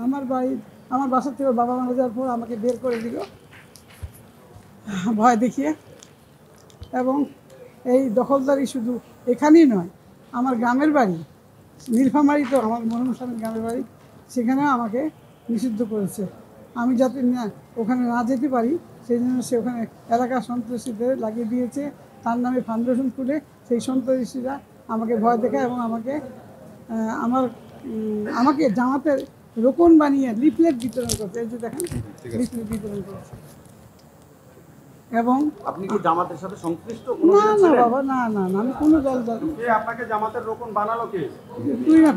আমার বাড়ি আমার বাসা থেকে বাবা মারা যাওয়ার পর আমাকে বের করে দিল ভয় দেখিয়ে। এবং এই দখলদারি শুধু এখানেই নয়, আমার গ্রামের বাড়ি নীলফামারী, তো আমার মরহুম স্বামীর গ্রামের বাড়ি, সেখানেও আমাকে নিষিদ্ধ করেছে। আমি যাতে না ওখানে না যেতে পারি সেই জন্য সে ওখানে এলাকার সন্ত্রাসীদের লাগিয়ে দিয়েছে। তার নামে ফাউন্ডেশন খুলে সেই সন্ত্রাসীরা আমাকে ভয় দেখায় এবং আমাকে জামাতের রোকন বানিয়ে লিফলেট বিতরণ করছে। এই যে দেখেন, লিফলেট বিতরণ করছে। এবং আপনি কি জামাতের সাথে সংশ্লিষ্ট? না না বাবা, না না না, আমি কোনো দল কে আপনাকে জামাতের রোকন বানালো? কে? তুই না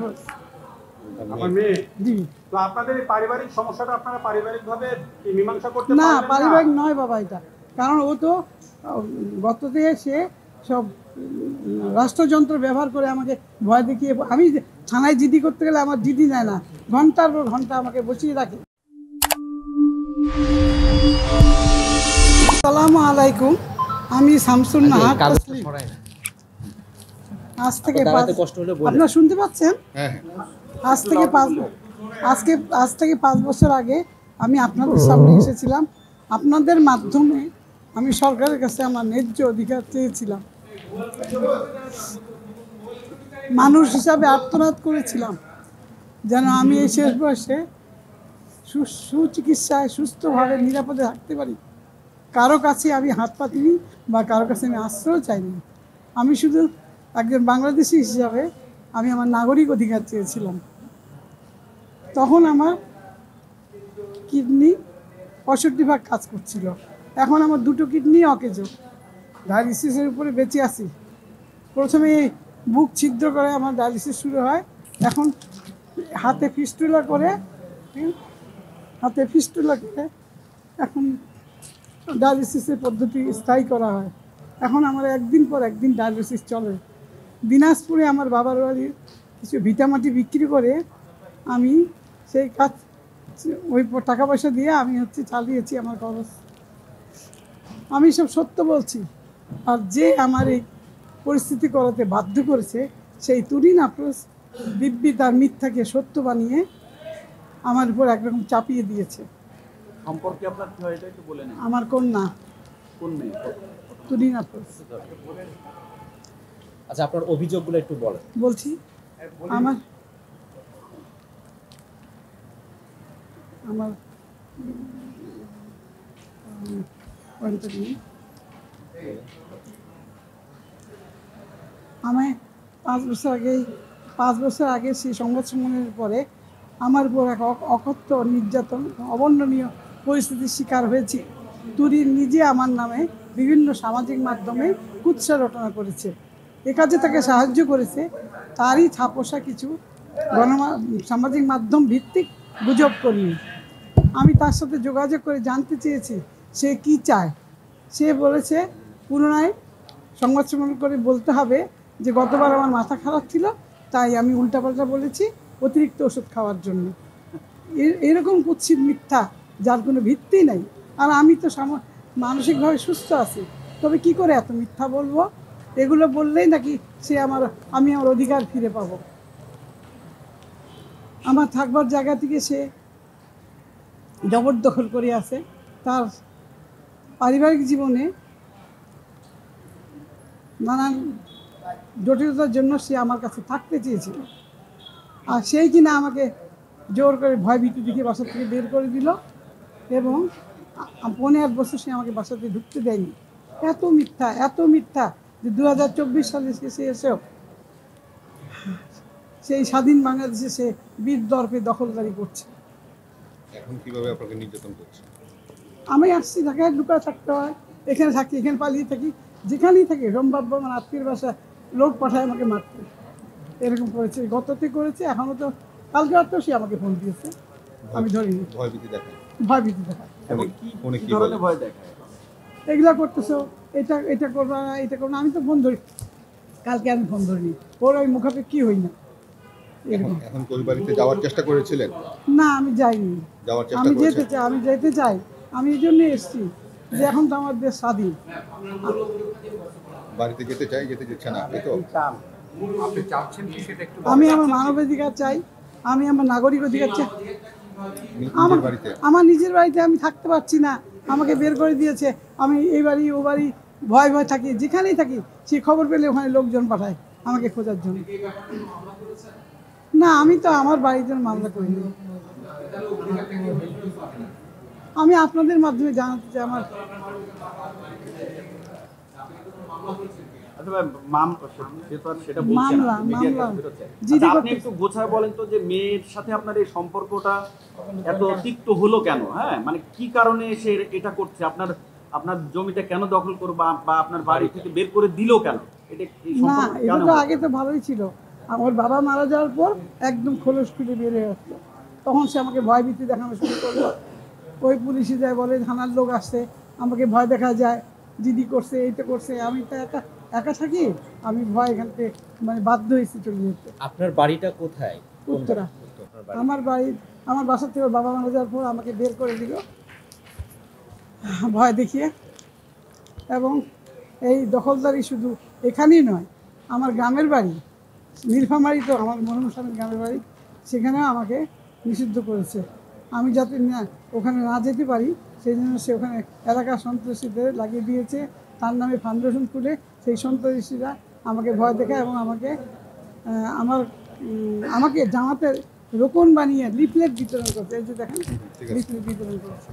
আমার মেয়ে। জি। তো আপনাদের এই পারিবারিক সমস্যাটা আপনারা পারিবারিকভাবে কি মীমাংসা করতে না, পারবেন? পারিবারিক নয় বাবা এটা, কারণ ও তো গত থেকে সে সব রাষ্ট্রযন্ত্র ব্যবহার করে আমাকে ভয় দেখিয়ে, আমি থানায় জিডি করতে গেলে আমার জিডি নেয় না, ঘন্টার পর ঘন্টা আমাকে বসিয়ে রাখে। আসসালামু আলাইকুম, আমি শামসুন নাহার তসলিম। আজ থেকে আপনারা শুনতে পাচ্ছেন? আজ থেকে 5 বছর আগে আমি আপনাদের সামনে এসেছিলাম। আপনাদের মাধ্যমে আমি সরকারের কাছে আমার ন্যায্য অধিকার চেয়েছিলাম। মানুষ হিসাবে আর্তনাদ করেছিলাম যেন আমি এই শেষ বয়সে সুচিকিৎসায় সুস্থভাবে নিরাপদে থাকতে পারি। কারো কাছে আমি হাত পাতিনি বা কারো কাছে আমি আশ্রয় চাইনি। আমি শুধু একজন বাংলাদেশি হিসাবে আমি আমার নাগরিক অধিকার চেয়েছিলাম। তখন আমার কিডনি 65% কাজ করছিল, এখন আমার 2টো কিডনি অকেজো, ডায়ালিসিসের উপরে বেঁচে আছি। প্রথমে বুক ছিদ্র করে আমার ডায়ালিসিস শুরু হয়, এখন হাতে ফিস্টুলা করে এখন ডায়ালিসিসের পদ্ধতি স্থায়ী করা হয়। এখন আমার একদিন পর একদিন ডায়ালিসিস চলে। দিনাজপুরে আমার বাবার বাড়ির কিছু ভিটামাটি বিক্রি করে আমি সেই কাজ, ওই টাকা পয়সা দিয়ে আমি চালিয়েছি আমার খরচ। আমি সব সত্য বলছি। আর যে আমার এই পরিস্থিতি করাতে বাধ্য করেছে সেই তুরিন আফরোজ দিব্যি তার মিথ্যাকে সত্য বানিয়ে আমার উপর একরকম চাপিয়ে দিয়েছে। সম্পর্কে আপনার কি হয় এটা একটু বলেন। আমার কন্যা। কোন মেয়ে? তুরিন আফরোজ। আচ্ছা, আপনার অভিযোগগুলো একটু বলেন। বলছি, আমার আমায় 5 বছর আগে সেই সংবাদ সম্মেলনের পরে আমার উপর এক অকথ্য নির্যাতন, অবর্ণনীয় পরিস্থিতির শিকার হয়েছি। তুরিন নিজে আমার নামে বিভিন্ন সামাজিক মাধ্যমে কুৎসা রটনা করেছে। এ কাজে তাকে সাহায্য করেছে তারই ছাপোষা কিছু সামাজিক মাধ্যম ভিত্তিক গুজব কর্মী। আমি তার সাথে যোগাযোগ করে জানতে চেয়েছি সে কি চায়। সে বলেছে পুনরায় সংবাদ সম্মেলন করে বলতে হবে যে গতবার আমার মাথা খারাপ ছিল, তাই আমি উল্টাপাল্টা বলেছি অতিরিক্ত ওষুধ খাওয়ার জন্য। এরকম কুৎসিত মিথ্যা যার কোনো ভিত্তি নেই। আর আমি তো মানসিকভাবে সুস্থ আছি, তবে কি করে এত মিথ্যা বলবো? এগুলো বললেই নাকি আমি আমার অধিকার ফিরে পাবো। আমার থাকবার জায়গা থেকে সে জবরদখল করে আছে। তার পারিবারিক জীবনে নানান জটিলতার জন্য সে আমার কাছে থাকতে চেয়েছিল, আর সেই কিনা আমাকে জোর করে ভয়ভীতি দেখে বাসা থেকে বের করে দিল এবং 15 বছর সে আমাকে বাসাতে ঢুকতে দেয়নি। এত মিথ্যা যে 2024 সালে সে এসেও সেই স্বাধীন বাংলাদেশে সে বীর দর্পে দখলদারি করছে। এখন কিভাবে আপনাকে নির্যাতন করছে? আমি আসছি ঢাকায়, লুকায় থাকতে হয়, এখানে থাকি, এখানে পালিয়ে থাকি, যেখানেই থাকি সম্ভাব্য আমার আত্মীয় বাসা লোক পাঠায় আমাকে মারতে। এরকম করেছে, গততে করেছে, এখনও তো কালকে রাতেও সে আমাকে ফোন দিয়েছে, আমি ধরিনি। ভয়ভীতি দেখায়। কি ধরনের ভয় দেখায়? এগুলা করতেছো, এটা করবা না, এটা করবো না। আমি তো ফোন ধরি, কালকে আমি ফোন ধরিনি, ওর ওই মুখাপেক্ষি হই না। এখন ওই বাড়িতে যাওয়ার চেষ্টা করেছিলেন? না, আমি যাইনি। আমি যেতে চাই, আমি এই জন্যই এসেছি যে এখন তো আমার দেশ স্বাধীন। বাড়িতে যেতে দিচ্ছে না, এই তো আপনি চাচ্ছেন কি সেটা একটু? আমি আমার মানবাধিকার চাই, আমি আমার নাগরিক অধিকার চাই। নিজের বাড়িতে আমার নিজের বাড়িতে আমি থাকতে পারছি না, আমাকে বের করে দিয়েছে। আমি এই বাড়ি ও বাড়ি ভয় ভয় থাকি, যেখানেই থাকি সে খবর পেলে ওখানে লোকজন পাঠায় আমাকে খোঁজার জন্য। না, আমি তো আমার বাড়িতে মামলা করিনি। আমি আপনাদের মাধ্যমে জানাতে চাই আমার আচ্ছা ভাই, সে তো আর সেটা বলছে না, মামলা মিডিয়ার মামলা কাছে বেরোচ্ছে। জিডি আচ্ছা, আপনি করতে একটু গোছায় বলেন তো যে মেয়ের সাথে আপনার এই সম্পর্কটা এত তিক্ত হলো কেন? হ্যাঁ, মানে কি কারণে সে এটা করছে? আপনার আপনার জমিটা কেন দখল করবে বা আপনার বাড়ি থেকে বের করে দিল কেন? এটা এই না, সম্পর্ক এটা কেন তো হলো? আগে তো ভালোই ছিল। আমার বাবা মারা যাওয়ার পর একদম খোলস খুলে বের হয়ে আসলো। তখন সে আমাকে ভয় ভীতি দেখানো শুরু করলো। ওই পুলিশে যায়, বলে থানার লোক আসছে, আমাকে ভয় দেখা যায়, জিডি করছে, এইটা করছে। আমি তো একা একা থাকি, আমি ভয় এখান থেকে মানে বাধ্য হয়েছি চলে যেতে। আপনার বাড়িটা কোথায়? উত্তরা। আপনার বাড়ি। আমার বাসা থেকে বাবা মারা যাওয়ার পর আমাকে বের করে দিল ভয় দেখিয়ে। এবং এই দখলদারি শুধু এখানেই নয়, আমার গ্রামের বাড়ি নীলফামারী, তো আমার মরহুম স্বামীর গ্রামের বাড়ি, সেখানেও আমাকে নিষিদ্ধ করেছে। আমি যাতে না ওখানে না যেতে পারি সেই জন্য সে ওখানে এলাকার সন্ত্রাসীদের লাগিয়ে দিয়েছে। তার নামে ফাউন্ডেশন খুলে সেই সন্ত্রাসীরা আমাকে ভয় দেখায় এবং আমাকে জামাতের রোকন বানিয়ে লিফলেট বিতরণ করছে। এই যে দেখেন, ঠিক আছে। লিফলেট বিতরণ করছে।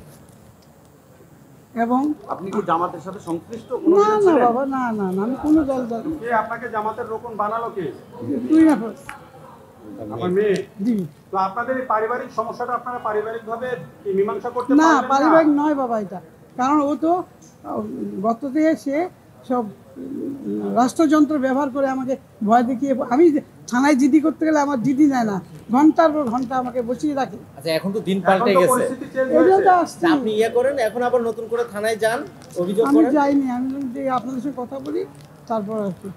এবং আপনি কি জামাতের সাথে সংশ্লিষ্ট কোনো না না বাবা, না না না, আমি কোনো দল কে আপনাকে জামাতের রোকন বানালো কে? তুই না আমার মেয়ে। জি তো আপনাদের এই পারিবারিক সমস্যাটা আপনারা পারিবারিকভাবে কি মীমাংসা করতে না, পারবেন? পারিবারিক নয় বাবা এটা। কারণ ও তো গত থেকে সে সব রাষ্ট্রযন্ত্র ব্যবহার করে আমাকে ভয় দেখিয়ে, আমি থানায় জিডি করতে গেলে আমার জিডি নেয় না, ঘন্টার পর ঘন্টা আমাকে বসিয়ে রাখে। আচ্ছা, এখন তো দিন এখন পাল্টে তো গেছে। পরিস্থিতি চেঞ্জ এই জন্য হয়েছে। তো আসছি। তা আপনি করেন, এখন আবার নতুন করে থানায় যান, অভিযোগ আমি করেন। যাইনি, আমি বললাম যে আপনাদের সঙ্গে কথা বলি তারপর আর কি।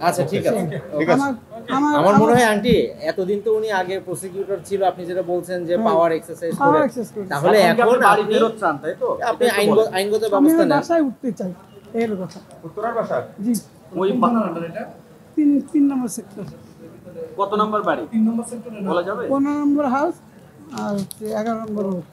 আচ্ছা, ঠিক আছে। ঠিক আছে। আমার মনে হয় আন্টি, এতদিন তো উনি আগে প্রসিকিউটর ছিল, আপনি যেটা বলছেন যে পাওয়ার এক্সারসাইজ Power করে, exercise করে। তাহলে এখন কি এখন আপনি বাড়ি আপনি ফেরত চান, তাই তো? আপনি এটাই তো বলেন। আইনগত আমি ব্যবস্থা ওই নেন। বাসায় উঠতে চাই, এর কথা। উত্তরার বাসা? জি, ওই 3 নম্বর সেক্টর, কত নম্বর বাড়ি? 3 নম্বর সেক্টর বলা যাবে? 15 নম্বর হাউস আর 11 নম্বর রোড।